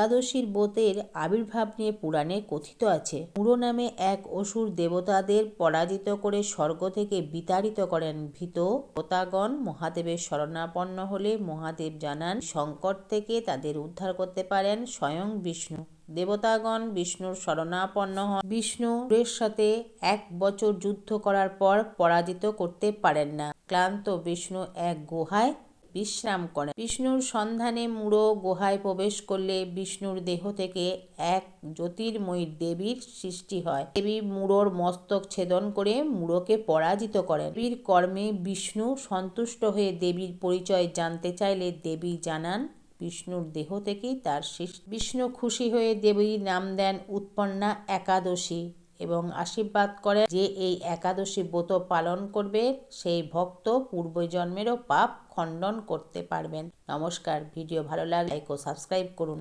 একাদশীর ব্রতের আবির্ভাব নিয়ে পুরাণে কথিত আছে। মুড়ো নামে এক অসুর দেবতাদের পরাজিত করে স্বর্গ থেকে বিতাড়িত করেন। ভীত দেবতাগণ মহাদেবের শরণাপন্ন হলে মহাদেব জানান সংকট থেকে তাদের উদ্ধার করতে পারেন স্বয়ং বিষ্ণু। দেবতাগণ বিষ্ণুর শরণাপন্ন হন। বিষ্ণুর সাথে 1 বছর যুদ্ধ করার পর পরাজিত করতে পারেন না। ক্লান্ত বিষ্ণু এক গুহায় বিশ্রাম করেন। বিষ্ণুর সন্ধানে মুড়ো গুহায় প্রবেশ করলে বিষ্ণুর দেহ থেকে এক জ্যোতির্ময়ী দেবীর সৃষ্টি হয়। দেবী মুড়োর মস্তক ছেদন করে মুড়োকে পরাজিত করেন। দেবীর কর্মে বিষ্ণু সন্তুষ্ট হয়ে দেবীর পরিচয় জানতে চাইলে দেবী জানান বিষ্ণুর দেহ থেকেই তার সৃষ্টি। বিষ্ণু খুশি হয়ে দেবীর নাম দেন উৎপন্না একাদশী এবং আশীর্বাদ করেন যে এই একাদশী ব্রত পালন করবে সেই ভক্ত পূর্বজন্মেরও পাপ খণ্ডন করতে পারবেন। নমস্কার। ভিডিও ভালো লাগলে লাইক ও সাবস্ক্রাইব করুন।